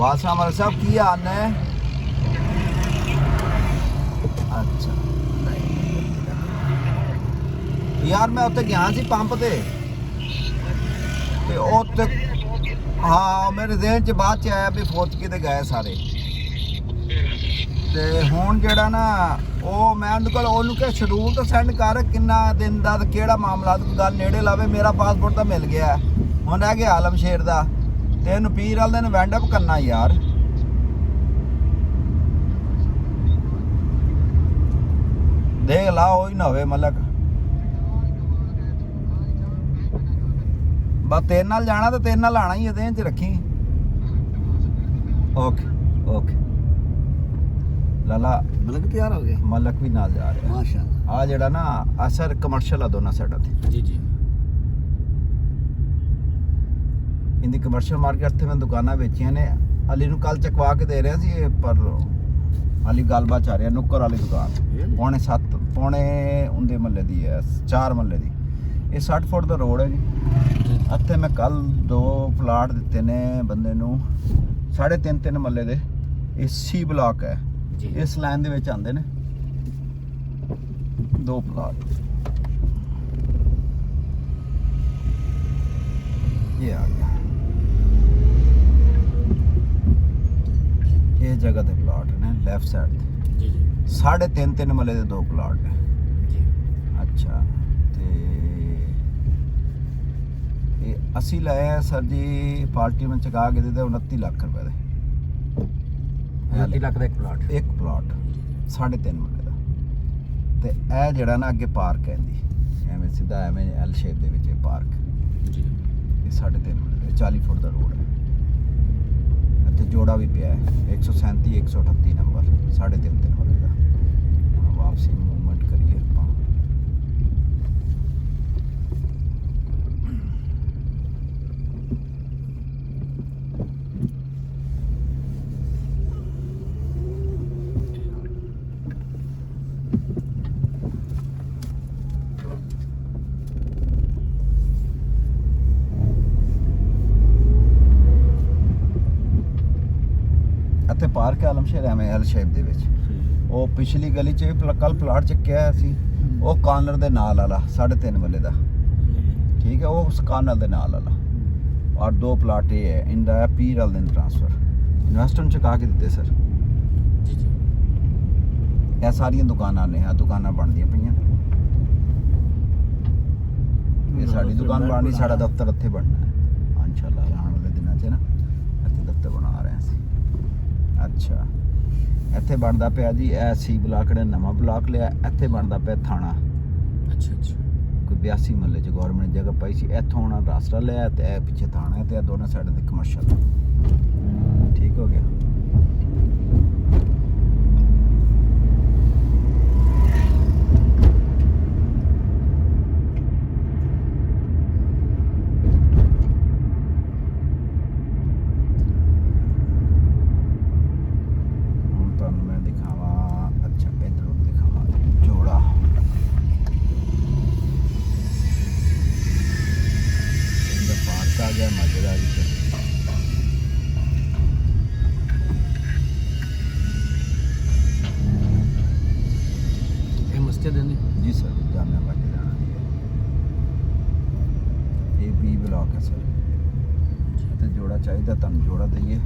ਬਾਦਸ਼ਾਹ ਮਲਿਕ ਸਾਹਿਬ ਕੀ ਹਾਲ ਨੇ? ਅੱਛਾ ਯਾਰ ਮੈਂ ਉੱਥੇ ਗਿਆ ਸੀ ਪੰਪ ਤੇ ਉੱਥੇ ਹਾਂ ਮੇਰੇ ਜ਼ਿਹਨ 'ਚ ਬਾਅਦ 'ਚ ਆਇਆ ਵੀ ਫੌਜਕੀ ਤੇ ਗਏ ਸਾਰੇ। ਤੇ ਹੁਣ ਜਿਹੜਾ ਨਾ ਉਹ ਮੈਂ ਉਹਦੇ ਕੋਲ ਉਹਨੂੰ ਕਿ ਸ਼ਡਿਊਲ ਤਾਂ ਸੈਂਡ ਕਰ ਕਿੰਨਾ ਦਿਨ ਦਾ ਤੇ ਕਿਹੜਾ ਮਾਮਲਾ ਤੇ ਗੱਲ ਨੇੜੇ ਲਾਵੇ। ਮੇਰਾ ਪਾਸਪੋਰਟ ਤਾਂ ਮਿਲ ਗਿਆ, ਹੁਣ ਰਹਿ ਗਿਆ ਆਲਮਸ਼ੇਰ ਦਾ ਤੇ ਇਹਨੂੰ ਪੀਰ ਵਾਲੇ ਨੂੰ ਵੈਂਡ ਅਪ ਕਰਨਾ ਯਾਰ। ਦੇਖ ਲਾ ਉਹ ਹੀ ਨਾ ਹੋਵੇ ਮਲਕ। ਬਸ ਤੇਰੇ ਨਾਲ ਜਾਣਾ ਤੇ ਤੇਰੇ ਨਾਲ ਆਣਾ ਹੀ ਇਹਦੇ 'ਚ ਰੱਖੀ। ਓਕੇ ਓਕੇ ਲਾਲਾ ਮਲਕ ਤਿਆਰ ਹੋ ਗਿਆ, ਮਲਕ ਵੀ ਨਾਲ ਜਾ ਰਿਹਾ ਮਾਸ਼ਾਅੱਲਾ। ਆ ਜਿਹੜਾ ਨਾ ਅਸਰ ਕਮਰਸ਼ੀਅਲ ਆ ਦੋਨਾਂ ਸਾਈਡਾਂ ਤੇ ਜੀ ਜੀ ਇੰਦੀ ਕਮਰਸ਼ੀਅਲ ਮਾਰਕੀਟ ਤੇ ਮੈਂ ਦੁਕਾਨਾਂ ਵੇਚੀਆਂ ਨੇ। ਅਲੀ ਨੂੰ ਕੱਲ ਚਕਵਾ ਕੇ ਦੇ ਰਿਹਾ ਸੀ ਪਰ ਅਲੀ ਗੱਲਬਾਤ ਆ ਰਿਹਾ ਨੁੱਕਰ ਵਾਲੀ ਦੁਕਾਨ ਪੌਣੇ 7 ਪੌਣੇ ਉਹਦੇ ਮੱਲੇ ਦੀ ਹੈ 4 ਮੱਲੇ ਦੀ। ਇਹ 60 ਫੁੱਟ ਦਾ ਰੋਡ ਹੈ ਜੀ। ਇੱਥੇ ਮੈਂ ਕੱਲ 2 ਪਲਾਟ ਦਿੱਤੇ ਨੇ ਬੰਦੇ ਨੂੰ 3.5 ਮੱਲੇ ਦੇ। ਇਹ ਸੀ ਬਲਾਕ ਹੈ, ਇਸ ਲਾਈਨ ਦੇ ਵਿੱਚ ਆਉਂਦੇ ਨੇ 2 ਪਲਾਟ। ਇਹ ਆ ਗਿਆ ਇਹ ਜਗ੍ਹਾ ਤੇ ਪਲਾਟ ਨੇ ਲੈਫਟ ਸਾਈਡ ਤੇ ਜੀ ਜੀ 3.5 ਮੱਲੇ ਦੇ 2 ਪਲਾਟ ਨੇ। ਜੀ ਅੱਛਾ ਤੇ ਇਹ ਅਸੀਂ ਲਏ ਸਰ ਜੀ ਪਾਰਟੀ ਵਿੱਚ ਚਕਾ ਕੇ ਦਿੱਤੇ 29 ਲੱਖ ਰੁਪਏ ਦੇ। 30 ਲੱਖ ਦਾ ਇੱਕ ਪਲਾਟ, ਇੱਕ ਪਲਾਟ 3.5 ਮੱਲੇ ਦਾ। ਤੇ ਇਹ ਜਿਹੜਾ ਨਾ ਅੱਗੇ ਪਾਰਕ ਹੈ ਇਹਦੀ ਐਵੇਂ ਸਿੱਧਾ ਐਵੇਂ ਐਲ ਸ਼ੇਪ ਦੇ ਵਿੱਚ ਇਹ ਪਾਰਕ। ਜੀ ਇਹ 3.5 ਮੱਲੇ ਦਾ 40 ਫੁੱਟ ਦਾ ਰੋਡ ਹੈ। ਇੱਥੇ ਜੋੜਾ ਵੀ ਪਿਆ ਹੈ 137 138 ਨੰਬਰ 3.5 ਮੱਲੇ ਦਾ। ਹੁਣ ਵਾਪਸੀ ਮੂਵਮੈਂਟ ਕਰੀਏ ਆਪਾਂ। ਇੱਥੇ ਪਾਰਕ ਹੈ ਆਲਮਸ਼ੇਰ ਐਵੇਂ ਐਲ ਸ਼ੇਪ ਦੇ ਵਿੱਚ। ਉਹ ਪਿਛਲੀ ਗਲੀ 'ਚ ਕੱਲ ਪਲਾਟ ਚੱਕਿਆ ਸੀ ਉਹ ਕਾਰਨਰ ਦੇ ਨਾਲ ਵਾਲਾ 3.5 ਮੱਲੇ ਦਾ, ਠੀਕ ਹੈ। ਉਹ ਉਸ ਕਾਰਨਰ ਦੇ ਨਾਲ ਵਾਲਾ ਔਰ 2 ਪਲਾਟ ਇਹ ਹੈ ਇੰਦਾ ਹੈ ਪੀਰ ਵਾਲੇ ਦਿਨ ਟ੍ਰਾਂਸਫਰ ਇਨਵੈਸਟਰ ਨੂੰ ਚੁਕਾ ਕੇ ਦਿੱਤੇ ਸਰ। ਜੀ ਜੀ ਇਹ ਸਾਰੀਆਂ ਦੁਕਾਨਾਂ ਨੇ, ਆ ਦੁਕਾਨਾਂ ਬਣਦੀਆਂ ਪਈਆਂ। ਇਹ ਸਾਡੀ ਦੁਕਾਨ ਬਣਨੀ, ਸਾਡਾ ਦਫ਼ਤਰ ਇੱਥੇ ਬਣਨਾ ਹੈ ਇਨਸ਼ਾਅੱਲਾ ਆਉਣ ਵਾਲੇ ਦਿਨਾਂ 'ਚ ਨਾ ਇੱਥੇ ਦਫ਼ਤਰ ਬਣਾ ਰਹੇ ਸੀ। ਅੱਛਾ ਇੱਥੇ ਬਣਦਾ ਪਿਆ ਜੀ ਇਹ ਸੀ ਬਲਾਕ ਨੇ ਨਵਾਂ ਬਲਾਕ ਲਿਆ। ਇੱਥੇ ਬਣਦਾ ਪਿਆ ਥਾਣਾ। ਅੱਛਾ ਅੱਛਾ ਕੋਈ 82 ਮੱਲੇ 'ਚ ਗੌਰਮੈਂਟ ਨੇ ਜਗ੍ਹਾ ਪਾਈ ਸੀ। ਇੱਥੋਂ ਉਹਨਾਂ ਰਾਸਤਾ ਲਿਆ ਤੇ ਇਹ ਪਿੱਛੇ ਥਾਣਾ ਹੈ ਤੇ ਇਹ ਦੋਨਾਂ ਸਾਈਡਾਂ ਤੇ ਕਮਰਸ਼ੀਅਲ। ਠੀਕ ਹੋ ਗਿਆ। ਹੁਣ ਤੁਹਾਨੂੰ ਮੈਂ ਦਿਖਾਵਾਂ। ਅੱਛਾ ਇੱਧਰੋਂ ਦਿਖਾਵਾਂ ਜੋੜਾ। ਇਹਦਾ ਪਾਰਕ ਆ ਗਿਆ ਮਜਰਾ ਜੀ। ਇਹ ਮਸਜਿਦ ਹੈ ਨਹੀਂ ਜੀ ਸਰ ਜਾਮਿਆ ਮਸਜਿਦ ਆਣਾ ਇਹ ਵੀ ਬਲਾਕ ਹੈ ਸਰ। ਤੇ ਜੋੜਾ ਚਾਹੀਦਾ ਤੁਹਾਨੂੰ ਜੋੜਾ ਦਈਏ।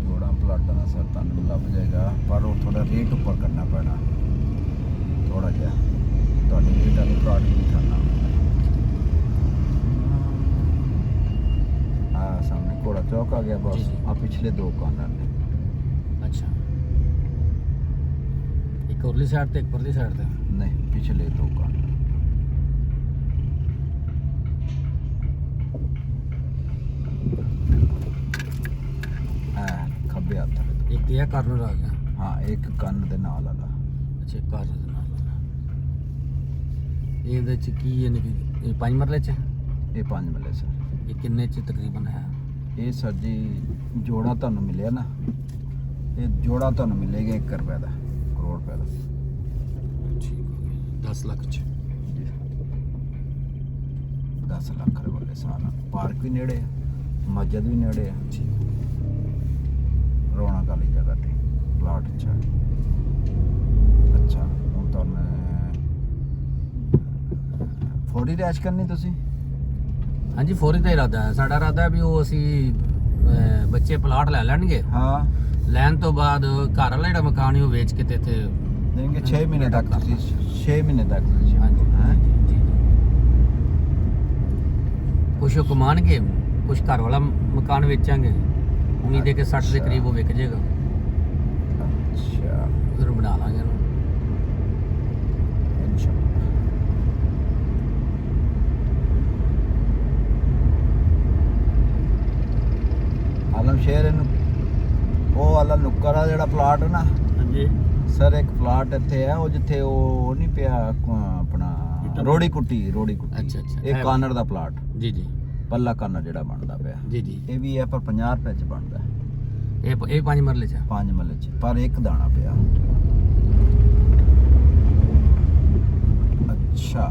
ਜੋੜਾ ਪਲਾਟਾਂ ਦਾ ਸਰ ਤੁਹਾਨੂੰ ਲੱਭ ਜਾਏਗਾ ਪਰ ਉਹ ਥੋੜਾ ਰੇਟ ਉੱਪਰ ਕਰਨਾ ਪੈਣਾ ਥੋੜਾ ਜਿਹਾ। ਤੁਹਾਡੀ ਰੇਟ ਵਾਲੇ ਪਲਾਟ ਨਹੀਂ ਖਾਣਾ। ਆ ਸਾਹਮਣੇ ਘੋੜਾ ਚੌਕ ਆ ਗਿਆ ਬਸ। ਆ ਪਿਛਲੇ 2 ਕਾਰਨਰ ਨੇ। ਅੱਛਾ ਇੱਕ ਉਰਲੀ ਸਾਈਡ ਤੇ ਇੱਕ ਪਰਲੀ ਸਾਈਡ ਤੇ। ਨਹੀਂ ਪਿਛਲੇ 2 ਕਾਰਨਰ। ਖੱਬੇ ਹੱਥ ਵਾਲੇ। ਇੱਕ ਇਹ ਕਾਰਨਰ ਆ ਗਿਆ। ਹਾਂ ਇੱਕ ਕੰਨ ਦੇ ਨਾਲ ਵਾਲਾ। ਅੱਛਾ ਕਾਰਨਰ ਦੇ ਨਾਲ ਇਹਦੇ ਚ ਕੀ ਯਾਨੀ ਕਿ ਇਹ 5 ਮਰਲੇ ਚ ਇਹ 5 ਮੱਲੇ ਸਰ। ਇਹ ਕਿੰਨੇ ਚ ਤਕਰੀਬਨ ਹੈ? ਇਹ ਸਰ ਜੀ ਜੋੜਾ ਤੁਹਾਨੂੰ ਮਿਲਿਆ ਨਾ, ਇਹ ਜੋੜਾ ਤੁਹਾਨੂੰ ਮਿਲੇਗਾ 1 ਰੁਪਏ ਦਾ, ਕਰੋੜ ਰੁਪਏ ਦਾ। ਠੀਕ ਹੋ ਗਿਆ 10 ਲੱਖ ਚ। 10 ਲੱਖ ਰੁਪਏ ਵਾਲੇ ਸਾਲ। ਪਾਰਕ ਵੀ ਨੇੜੇ ਆ, ਮਸਜਿਦ ਵੀ ਨੇੜੇ ਆ। ਠੀਕ ਰੌਣਕ ਵਾਲੀ ਜਗ੍ਹਾ ਤੇ ਪਲਾਟ ਅੱਛਾ ਹੁਣ ਤੁਹਾਨੂੰ ਫੋਰੀ ਰੈਸ਼ ਕਰਨੀ ਤੁਸੀਂ ਹਾਂਜੀ ਫੌਰੀ ਦਾ ਇਰਾਦਾ ਹੈ ਸਾਡਾ ਇਰਾਦਾ ਹੈ ਵੀ ਉਹ ਅਸੀਂ ਬੱਚੇ ਪਲਾਟ ਲੈ ਲੈਣਗੇ ਹਾਂ ਲੈਣ ਤੋਂ ਬਾਅਦ ਘਰ ਵਾਲਾ ਜਿਹੜਾ ਮਕਾਨ ਹੈ ਉਹ ਵੇਚ ਕੇ ਤੇ ਇੱਥੇ ਦੇਣਗੇ 6 ਮਹੀਨੇ ਤੱਕ ਤੁਸੀਂ 6 ਮਹੀਨੇ ਤੱਕ ਤੁਸੀਂ ਹਾਂਜੀ ਹੈਂ? ਜੀ ਕੁਛ ਉਹ ਕਮਾਣਗੇ ਕੁਛ ਘਰ ਵਾਲਾ ਮਕਾਨ ਵੇਚਾਂਗੇ ਉਮੀਦ ਹੈ ਕਿ 60 ਦੇ ਕਰੀਬ ਉਹ ਵਿਕ ਜਾਏਗਾ ਅੱਛਾ ਫਿਰ ਬਣਾ ਲਾਂਗੇ ਇਹਨੂੰ ਇਨਸ਼ਾਅੱਲਾ ਆਲਮ ਸ਼ੇਰ ਇਹਨੂੰ ਉਹ ਵਾਲਾ ਨੁੱਕਰ ਆ ਜਿਹੜਾ ਪਲਾਟ ਹੈ ਨਾ ਹਾਂਜੀ ਸਰ ਇੱਕ ਪਲਾਟ ਇੱਥੇ ਹੈ ਉਹ ਜਿੱਥੇ ਉਹ ਨਹੀਂ ਪਿਆ ਆਪਣਾ ਰੋੜੀ ਕੁੱਟੀ ਅੱਛਾ, ਅੱਛਾ, ਇਹ ਹੈ ਕਾਨਰ ਦਾ ਪਲਾਟ ਜੀ ਜੀ ਪੱਲਾ ਕਾਨਰ ਜਿਹੜਾ ਬਣਦਾ ਪਿਆ ਜੀ ਜੀ ਇਹ ਵੀ ਹੈ ਪਰ 50 ਰੁਪਏ ਚ ਬਣਦਾ ਹੈ ਇਹ 5 ਮਰਲੇ ਚ 5 ਮੱਲੇ ਚ ਪਰ ਇੱਕ ਦਾਣਾ ਪਿਆ ਅੱਛਾ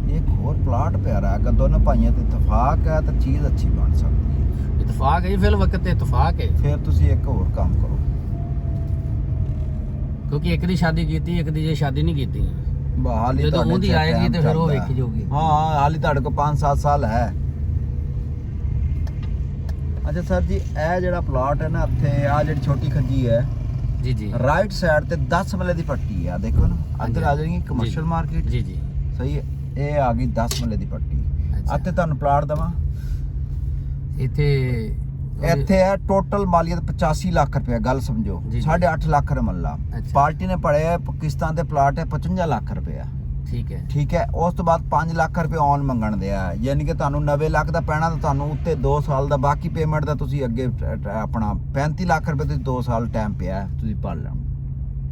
ਇੱਕ ਹੋਰ ਪਲਾਟ ਪਿਆ ਰਿਹਾ ਅਗਰ ਦੋਨੋਂ ਭਾਈਆਂ ਤੇ ਇਤਫਾਕ ਹੈ ਤਾਂ ਚੀਜ਼ ਅੱਛੀ ਬਣ ਸਕਦੀ ਹੈ ਇਤਫਾਕ ਹੈ ਜੀ ਫਿਲ ਵਕਤ ਤੇ ਇਤਫਾਕ ਹੈ ਫਿਰ ਤੁਸੀਂ ਇੱਕ ਹੋਰ ਕੰਮ ਕਰੋ ਕਿਉਂਕਿ ਇੱਕ ਦੀ ਸ਼ਾਦੀ ਕੀਤੀ ਇੱਕ ਦੀ ਜੇ ਸ਼ਾਦੀ ਨਹੀਂ ਕੀਤੀ ਹਾਲੀ ਜਦੋਂ ਉਹਦੀ ਚ ਆਏਗੀ time ਤੇ ਫਿਰ ਉਹ ਚੱਲਦਾ। ਵੇਖੀ ਜਾਊਗੀ। ਹਾਂ ਹਾਲੀ ਤੁਹਾਡੇ ਕੋਲ 5-7 ਸਾਲ ਹੈ ਅੱਛਾ ਸਰ ਜੀ ਇਹ ਜਿਹੜਾ ਪਲਾਟ ਹੈ ਨਾ ਇੱਥੇ ਆ ਜਿਹੜੀ ਛੋਟੀ ਖੱਜੀ ਹੈ ਜੀ ਜੀ ਰਾਈਟ ਸਾਈਡ ਤੇ 10 ਮੱਲੇ ਦੀ ਪੱਟੀ ਆ ਦੇਖੋ ਨਾ ਅੰਦਰ ਆ ਹਾਂਜੀ। ਜਾਏਗੀ ਕਮਰਸ਼ੀਅਲ ਮਾਰਕੀਟ ਜੀ ਜੀ ਸਹੀ ਹੈ ਇਹ ਆ ਗਈ 10 ਮੱਲੇ ਦੀ ਪੱਟੀ ਅੱਛਾ। ਇੱਥੇ ਤੁਹਾਨੂੰ ਪਲਾਟ ਦਵਾਂ ਇੱਥੇ ਇੱਥੇ ਹੈ ਟੋਟਲ ਮਾਲੀਅਤ 85 ਲੱਖ ਰੁਪਏ ਗੱਲ ਸਮਝੋ ਜੀ, ਜੀ। 8.5 ਲੱਖ ਰੁਪਏ ਅੱਛਾ। ਪਾਰਟੀ ਨੇ ਪੜਿਆ ਪਾਕਿਸਤਾਨ ਦੇ ਪਲਾਟ ਹੈ 55 ਲੱਖ ਰੁਪਏ ਠੀਕ ਹੈ ਠੀਕ ਹੈ ਉਸ ਤੋਂ ਬਾਅਦ 5 ਲੱਖ ਰੁਪਏ ਔਨ ਮੰਗਣ ਦੇ ਆ ਯਾਨੀ ਕਿ ਤੁਹਾਨੂੰ 90 ਲੱਖ ਦਾ ਪੈਣਾ ਤਾਂ ਤੁਹਾਨੂੰ ਉੱਤੇ 2 ਸਾਲ ਦਾ ਬਾਕੀ ਪੇਮੈਂਟ ਦਾ ਤੁਸੀਂ ਅੱਗੇ ਆਪਣਾ 35 ਲੱਖ ਰੁਪਏ ਤੁਸੀਂ 2 ਸਾਲ ਟਾਈਮ ਪਿਆ ਤੁਸੀਂ ਭਰ ਲੈਣਾ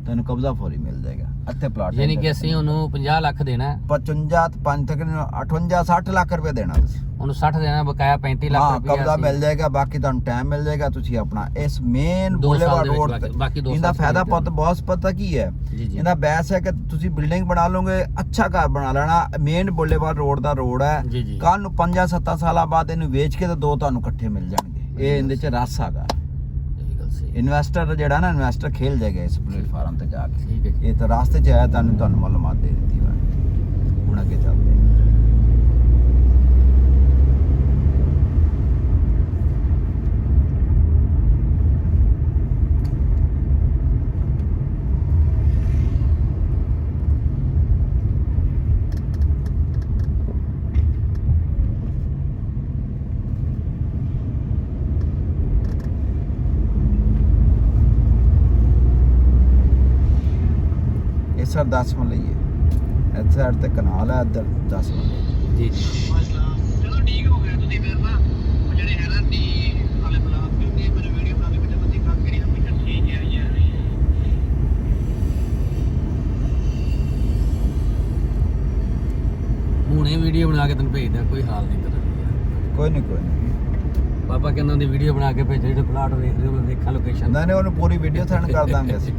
ਤੈਨੂੰ ਕਬਜ਼ਾ ਫੌਰੀ ਮਿਲ ਜਾਏਗਾ ਇੱਥੇ ਪਲਾਟ ਯਾਨੀ ਕਿ ਅਸੀਂ ਉਹਨੂੰ 50 ਲੱਖ ਦੇਣਾ ਹੈ, 55 5 ਤੱਕ 58 60 ਲੱਖ ਰੁਪਏ ਦੇਣਾ ਤੁਸੀਂ ਉਹਨੂੰ 60 ਦੇਣਾ ਬਕਾਇਆ 35 ਲੱਖ ਹਾਂ ਰੁਪਏ ਕਬਜ਼ਾ ਮਿਲ ਜਾਏਗਾ ਬਾਕੀ ਤੁਹਾਨੂੰ ਟਾਈਮ ਮਿਲ ਜਾਏਗਾ ਤੁਸੀਂ ਆਪਣਾ ਇਸ ਮੇਨ ਦੋ ਸਾਲ ਬੁਲੇਵਾਰਡ ਦੇ ਵਿੱਚ ਰੋਡ ਬਾਕੀ ਦੋ ਇਹਦਾ ਸਾਲ ਫਾਇਦਾ ਦੇ ਪੁੱਤ ਬਹੁਤ ਪਤਾ ਕੀ ਹੈ ਜੀ ਜੀ ਇਹਦਾ ਬੈਸ ਹੈ ਕਿ ਤੁਸੀਂ ਬਿਲਡਿੰਗ ਬਣਾ ਲਓਗੇ ਅੱਛਾ ਘਰ ਬਣਾ ਲੈਣਾ ਮੇਨ ਬੁਲੇਵਾਰਡ ਰੋਡ ਦਾ ਰੋਡ ਹੈ ਜੀ ਜੀ ਕੱਲ ਨੂੰ 5-7 ਸਾਲਾਂ ਬਾਅਦ ਇਹਨੂੰ ਵੇਚ ਕੇ ਤਾਂ ਦੋ ਤੁਹਾਨੂੰ ਇਕੱਠੇ ਮਿਲ ਜਾਣਗੇ ਇਹ ਇਹਦੇ ਚ ਰਸ ਹੈਗਾ ਇਹ ਗੱਲ ਸਹੀ ਹੈ। ਇਨਵੈਸਟਰ ਜਿਹੜਾ ਨਾ ਇਨਵੈਸਟਰ ਖੇਲ ਜਾਏਗਾ ਇਸ ਪਲੇਟਫਾਰਮ ਤੇ ਜਾ ਕੇ ਠੀਕ ਹੈ ਜੀ ਇਹ ਤਾਂ ਰਾਸਤੇ ਚ ਆਇਆ ਤੁਹਾਨੂੰ ਮਾਲੂਮਾਤ ਦੇ ਦਿੱਤੀ ਵਾ ਹੁਣ ਅੱਗੇ ਚੱਲਦੇ ਹਾਂ। ਇਹ ਸਰ 10 ਮੱਲੇ ਹੀ ਹੈ ਇਸ ਸਾਈਡ ਤੇ ਕਨਾਲ ਹੈ ਇੱਧਰ 10 ਮੱਲੇ ਜੀ ਜੀ ਚਲੋ ਠੀਕ ਹੋ ਗਿਆ ਤੁਸੀਂ ਫਿਰ ਨਾ ਉਹ ਜਿਹੜੇ ਹੈ ਨਾ ਡੀ ਵਾਲੇ ਬਲਾਕ ਕਿਉਂਕਿ ਮੈਨੂੰ ਵੀਡੀਓ ਬਣਾ ਕੇ ਵਿੱਚ ਤੁਸੀਂ ਕੰਮ ਕਰੀ ਨਾ ਮੈਂ ਠੀਕ ਹੈ ਯਾਰ ਹੁਣੇ ਵੀਡੀਓ ਬਣਾ ਕੇ ਤੈਨੂੰ ਭੇਜਦਾ ਕੋਈ ਹਾਲ ਨਹੀਂ ਤੇਰਾ ਕੋਈ ਨਹੀਂ ਪਾਪਾ ਕਹਿੰਦਾ ਦੀ ਵੀਡੀਓ ਬਣਾ ਕੇ ਭੇਜੋ ਜਿਹੜੇ ਪਲਾਟ ਵੇਖ ਰਹੇ ਹੋ ਦੇਖਾਂ ਲੋਕੇਸ਼ਨ ਨਹੀਂ ਉਹਨੂੰ ਪੂਰੀ ਵੀਡੀਓ ਸੈਂਡ ਕਰ ਦਾਂਗੇ ਅਸੀਂ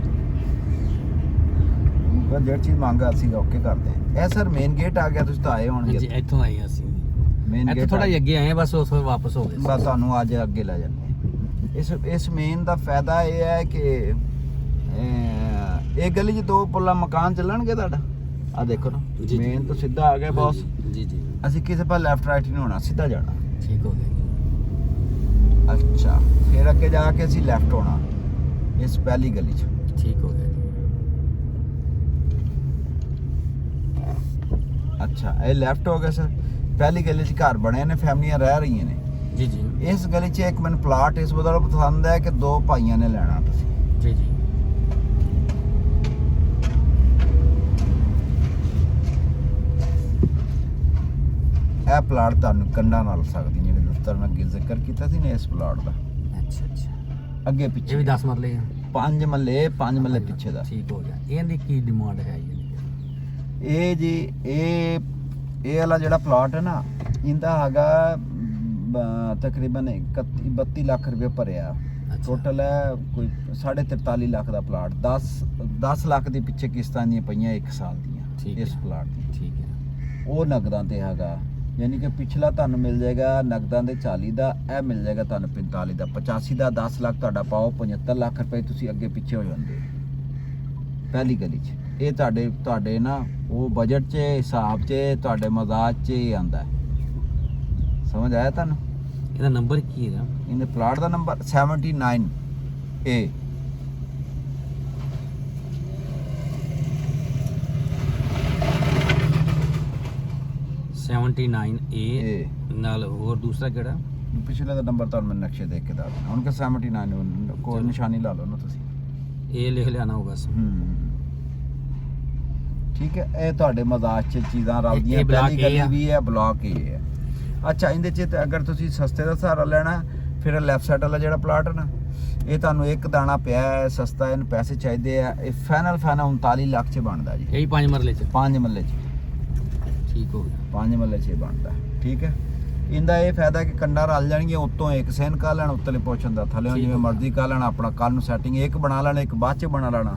ਪਰ ਜਿਹੜੀ ਚੀਜ਼ ਮੰਗਾ ਅਸੀਂ ਓਕੇ ਕਰਦੇ ਹਾਂ ਇਹ ਸਰ ਮੇਨ ਗੇਟ ਆ ਗਿਆ ਤੁਸੀਂ ਤਾਂ ਆਏ ਜੀ ਹੋਣਗੇ ਇੱਥੋਂ ਆਏ ਹਾਂ ਅਸੀਂ ਮੇਨ ਇੱਥੇ ਗੇਟ ਥੋੜਾ ਜਿਹਾ ਅੱਗੇ ਆਏ ਹਾਂ, ਬਸ ਉਸ ਵਾਪਸ ਹੋ ਗਏ ਸੀ। ਬਸ ਤੁਹਾਨੂੰ ਅੱਜ ਅੱਗੇ ਲੈ ਜਾਂਦੇ ਹਾਂ। ਇਸ ਮੇਨ ਦਾ ਫਾਇਦਾ ਇਹ ਹੈ ਕਿ ਇਹ ਗਲੀ 'ਚ 2 ਪੁੱਲਾ ਮਕਾਨ ਚੱਲਣਗੇ ਤੁਹਾਡਾ ਆ ਦੇਖੋ ਨਾ ਜੀ, ਜੀ। ਮੇਨ ਤੋਂ ਸਿੱਧਾ ਆ ਗਿਆ ਬੌਸ ਜੀ ਜੀ ਅਸੀਂ ਕਿਸੇ ਪਾਸੇ ਲੈਫਟ ਰਾਈਟ ਨਹੀਂ ਹੋਣਾ ਸਿੱਧਾ ਜਾਣਾ ਠੀਕ ਹੋ ਗਿਆ ਅੱਛਾ ਫਿਰ ਅੱਗੇ ਜਾ ਕੇ ਅਸੀਂ ਲੈਫਟ ਹੋਣਾ ਇਸ ਪਹਿਲੀ ਗਲੀ 'ਚ ਠੀਕ ਹੋ ਗਿਆ ਅੱਛਾ ਇਹ ਲੈਫਟ ਹੋ ਗਿਆ ਸਰ ਪਹਿਲੀ ਗਲੀ 'ਚ ਘਰ ਬਣੇ ਨੇ ਫੈਮਲੀਆਂ ਰਹਿ ਰਹੀਆਂ ਨੇ ਜੀ ਜੀ ਇਸ ਗਲੀ 'ਚ ਇੱਕ ਮੈਨੂੰ ਪਲਾਟ ਇਸ ਬਦਲ ਪਸੰਦ ਹੈ ਕਿ 2 ਭਾਈਆਂ ਨੇ ਲੈਣਾ ਤੁਸੀਂ ਜੀ ਜੀ ਇਹ ਪਲਾਟ ਤੁਹਾਨੂੰ ਕੰਨਾਂ ਨਾਲ ਸਕਦੀ ਜਿਹੜੇ ਦਫ਼ਤਰ ਮੈਂ ਅੱਗੇ ਜ਼ਿਕਰ ਕੀਤਾ ਸੀ ਨੇ ਇਸ ਪਲਾਟ ਦਾ ਅੱਛਾ ਅੱਛਾ ਅੱਗੇ ਇਹ ਵੀ ਪਿੱਛੇ 10 ਮਰਲੇ ਆ 5 ਮੱਲੇ ਪਿੱਛੇ ਦਾ ਠੀਕ ਹੋ ਗਿਆ ਇਹਦੀ ਕੀ ਡਿਮਾਂਡ ਹੈ ਜੀ ਇਹ ਜੀ ਇਹ ਵਾਲਾ ਜਿਹੜਾ ਪਲਾਟ ਹੈ ਨਾ ਇਹਦਾ ਹੈਗਾ ਤਕਰੀਬਨ 32 ਲੱਖ ਰੁਪਏ ਭਰਿਆ ਟੋਟਲ ਹੈ ਕੋਈ 43.5 ਲੱਖ ਦਾ ਪਲਾਟ 10 ਲੱਖ ਦੇ ਪਿੱਛੇ ਕਿਸ਼ਤਾਂ ਦੀਆਂ ਪਈਆਂ 1 ਸਾਲ ਦੀਆਂ ਠੀਕ ਇਸ ਹੈ। ਪਲਾਟ ਦੀ ਠੀਕ ਹੈ ਉਹ ਨਗਦਾਂ ਤੇ ਹੈਗਾ ਯਾਨੀ ਕਿ ਪਿਛਲਾ ਤੁਹਾਨੂੰ ਮਿਲ ਜਾਏਗਾ ਨਗਦਾਂ ਦੇ 40 ਦਾ, ਇਹ ਮਿਲ ਜਾਏਗਾ ਤੁਹਾਨੂੰ 45 ਦਾ। 85 ਦਾ 10 ਲੱਖ ਤੁਹਾਡਾ ਪਾਓ, 75 ਲੱਖ ਰੁਪਏ ਤੁਸੀਂ ਅੱਗੇ ਪਿੱਛੇ ਹੋ ਜਾਂਦੇ ਪਹਿਲੀ ਗਲੀ 'ਚ। ਇਹ ਤੁਹਾਡੇ ਨਾ ਉਹ ਬਜਟ 'ਚ ਹਿਸਾਬ 'ਚ ਤੁਹਾਡੇ ਮਜ਼ਾਜ 'ਚ ਹੀ ਆਂਦਾ। ਸਮਝ ਆਇਆ ਤੁਹਾਨੂੰ? ਇਹਦਾ ਨੰਬਰ ਕੀ ਹੈ? ਇਹਦੇ ਪਲਾਟ ਦਾ ਨੰਬਰ 79A। 79A ਨਾਲ ਹੋਰ ਦੂਸਰਾ ਕਿਹੜਾ? ਪਿਛਲੇ ਦਾ ਨੰਬਰ ਤੁਹਾਨੂੰ ਮੈਂ ਨਕਸ਼ੇ ਦੇਖ ਕੇ ਦੱਸ ਦਿੰਦਾ। ਹੁਣ ਕਿ 79 ਕੋਈ ਨਿਸ਼ਾਨੀ ਲਾ ਲਓ ਨਾ ਤੁਸੀਂ, ਇਹ ਲਿਖ ਲਿਆਣਾ ਹੋਊਗਾ ਬਸ। ਠੀਕ ਹੈ, ਇਹ ਤੁਹਾਡੇ ਮਜ਼ਾਜ 'ਚ ਚੀਜ਼ਾਂ ਰਲਦੀਆਂ। ਇਹ block ਪਹਿਲੀ A ਗਲੀ ਆ। ਵੀ ਹੈ, ਬਲਾਕ A ਹੈ। ਅੱਛਾ, ਇਹਦੇ 'ਚ ਤੇ ਅਗਰ ਤੁਸੀਂ ਸਸਤੇ ਦਾ ਸਹਾਰਾ ਲੈਣਾ, ਫਿਰ ਲੈਫਟ ਸਾਈਡ ਵਾਲਾ ਜਿਹੜਾ ਪਲਾਟ ਹੈ ਨਾ, ਇਹ ਤੁਹਾਨੂੰ ਇੱਕ ਦਾਣਾ ਪਿਆ ਹੈ ਸਸਤਾ, ਇਹਨੂੰ ਪੈਸੇ ਚਾਹੀਦੇ ਆ। ਇਹ ਫਾਈਨਲ 39 ਲੱਖ 'ਚ ਬਣਦਾ ਜੀ। ਇਹੀ 5 ਮਰਲੇ ਚ? 5 ਮੱਲੇ 'ਚ, ਠੀਕ ਹੋ ਗਿਆ। 5 ਮੱਲੇ 'ਚ ਬਣਦਾ। ਠੀਕ ਹੈ, ਇਹਦਾ ਇਹ ਫਾਇਦਾ ਕਿ ਕੰਡਾ ਰਲ ਜਾਣਗੀਆਂ, ਉੱਤੋਂ ਇੱਕ ਸੈਨ ਕਾ ਲੈਣ, ਉੱਤਲੇ ਪੋਸ਼ਨ ਦਾ ਥੱਲੇ ਜਿਵੇਂ ਮਰਜ਼ੀ ਕਾ ਲੈਣਾ। ਆਪਣਾ ਕੱਲ ਨੂੰ ਸੈਟਿੰਗ ਇੱਕ ਬਣਾ ਲੈਣਾ, ਇੱਕ ਬਾਅਦ 'ਚ ਬਣਾ ਲੈਣਾ।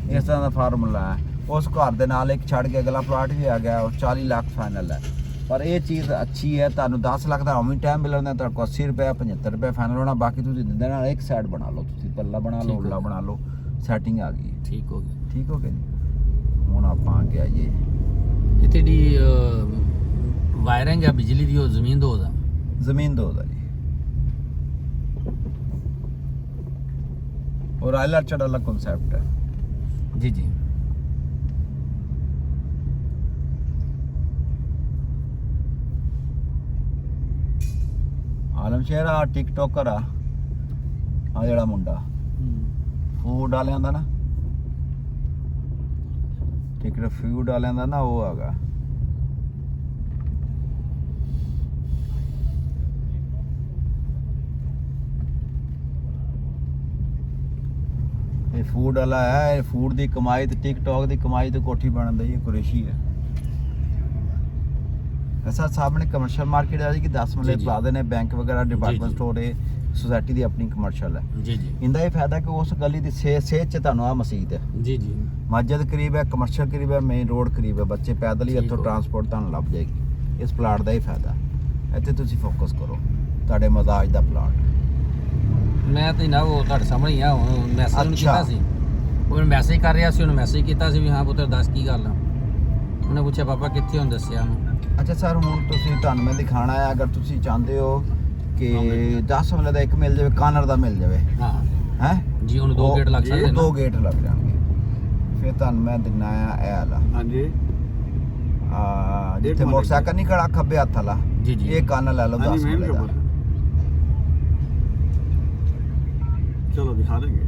ਇਸ ਤਰ੍ਹਾਂ ਦਾ ਫਾਰਮੂਲਾ ਹੈ। ਉਸ ਘਰ ਦੇ ਨਾਲ ਇੱਕ ਛੱਡ ਕੇ ਅਗਲਾ ਪਲਾਟ ਵੀ ਆ ਗਿਆ, ਉਹ 40 ਲੱਖ ਫਾਈਨਲ ਹੈ। ਪਰ ਇਹ ਚੀਜ਼ ਅੱਛੀ ਹੈ, ਤੁਹਾਨੂੰ 10 ਲੱਖ ਦਾ ਉਵੇਂ ਟਾਈਮ ਮਿਲਣਾ, ਤੁਹਾਡੇ ਕੋਲ 80 ਰੁਪਏ 75 ਰੁਪਏ ਫਾਈਨਲ ਹੋਣਾ। ਬਾਕੀ ਤੁਸੀਂ ਦਿੰਦੇ ਨਾਲ ਇੱਕ ਸਾਈਡ ਬਣਾ ਲਓ, ਤੁਸੀਂ ਪੱਲਾ ਬਣਾ ਲਓ, ਉੱਲਾ ਬਣਾ ਲਓ, ਸੈਟਿੰਗ ਆ ਗਈ। ਠੀਕ ਹੋ ਗਿਆ। ਠੀਕ ਹੋ ਗਿਆ ਜੀ। ਹੁਣ ਆਪਾਂ ਅੱਗੇ ਆਈਏ। ਇਹ ਤੇਰੀ ਵਾਇਰਿੰਗ ਆ ਬਿਜਲੀ ਦੀ, ਉਹ ਜ਼ਮੀਨ ਦੋ ਦਾ? ਜ਼ਮੀਨ ਦੋ ਦਾ ਜੀ। और रायल आर्चर वाला कॉन्सेप्ट है। जी जी। आलमशेर आ टिकटॉकर आ जड़ा मुंडा फूड वाले आंदा ना, टिकट फूड वाले आंदा ना, वो आगा ये फूड वाला है। फूड की कमाई तो टिकटॉक की कमाई तो कोठी बन दी कुरेशी है। ऐसा सामने कमर्शियल मार्केट है कि 10 मरले प्लाजे ने, बैंक वगैरह डिपार्टमेंट स्टोर है, सोसाइटी की अपनी कमर्शियल है जी जी। इंदा ये फायदा कि उस गली की सेहत च तुहानू आ मसीत है जी जी, मस्जिद करीब है, कमर्शियल करीब है, मेन रोड करीब है, बच्चे पैदल ही इत्थों ट्रांसपोर्ट तुहानू लभ जाएगी। इस प्लाट का ही फायदा इत्थे तुसीं फोकस करो, तुहाडे मजाज का प्लाट। मैं तो ना वो ਤੁਹਾਡੇ ਸਾਹਮਣੇ ਹੀ ਆ, ਮੈਸੇਜ ਨੂੰ ਕੀਤਾ ਸੀ, ਉਹ ਮੈਸੇਜ ਕਰ ਰਿਹਾ ਸੀ, ਉਹਨੂੰ ਮੈਸੇਜ ਕੀਤਾ ਸੀ ਵੀ ਹਾਂ ਪੁੱਤਰ ਦੱਸ ਕੀ ਗੱਲ ਆ। ਉਹਨੇ ਪੁੱਛਿਆ ਪਾਪਾ ਕਿੱਥੇ ਹੁਣ, ਦੱਸਿਆ ਉਹਨੂੰ। अच्छा सर हुण तुसीं तुहानू मैं दिखाना है, अगर तुसीं चाहते हो कि 10 मरले का एक मिल जाए, कानर का मिल जाए हाँ है जी, ਉਹਨੂੰ 2 ਗੇਟ ਲੱਗ ਸਕਦੇ ਨੇ, 2 गेट लग जाएंगे। फिर तुहानू मैं दिना है ए वाला, हाँ जी, जिथे मोटरसाइकिल नहीं खड़ा खब्बे हत्थ वाला, जी जी। ये कानर ले लो हाँ 10 जी, मरले का। चलो दिखा देंगे।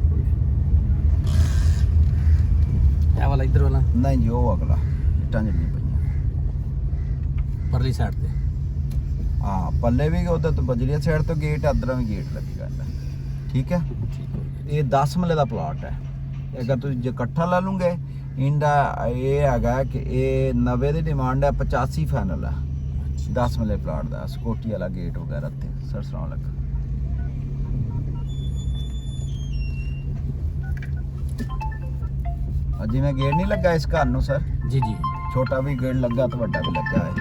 ਇਹ ਵਾਲਾ ਇੱਧਰ ਵਾਲਾ नहीं जी वो अगला इट्टां जड़ियां पईयां। ਪਰਲੀ ਸਾਈਡ ਤੇ। हाँ पल्ले भी उधर तो बजरिया साइड तो गेट, अदर भी गेट लगेगा इनदा। ठीक है, ਠੀਕ ਹੋ ਗਿਆ। ये 10 मरले का प्लाट है। अगर तुम जो इकट्ठा ला लूंगे इंदा ये हैगा कि ये 90 की डिमांड है, 85 फाइनल है 10 मरले प्लाट का। सिक्योरिटी वाला गेट वगैरह थे सरसरां लगा। जिवें गेट नहीं लगा इस घर नूं सर, जी जी। छोटा भी गेट लगा तो बड़ा भी लगा है।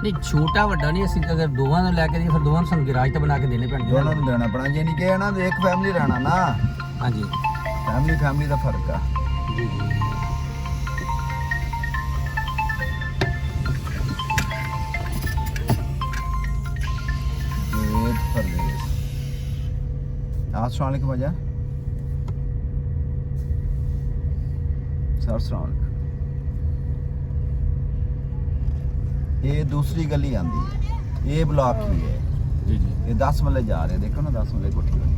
ਨਹੀਂ ਛੋਟਾ ਵੱਡਾ ਨਹੀਂ, ਅਸੀਂ ਅਗਰ ਦੋਵਾਂ ਨੂੰ ਲੈ ਕੇ ਫਿਰ ਦੋਵਾਂ ਨੂੰ ਸਾਨੂੰ ਗੈਰਾਜ ਤਾਂ ਬਣਾ ਕੇ ਦੇਣੇ ਪੈਣਗੇ। दोनों ਨੂੰ देना पड़ा, ये नहीं कि ना एक फैमिली रहना ना, ਹਾਂਜੀ फैमिली का फर्क है। जी जी। गेट परवेज अस्सलाम वालेकुम भैया, सर अस्सलाम वालेकुम। ये दूसरी गली आंदी है, ये ब्लॉक ही है जी जी। ये 10 मरले जा रहे, देखो ना 10 मरले कोठी बनी।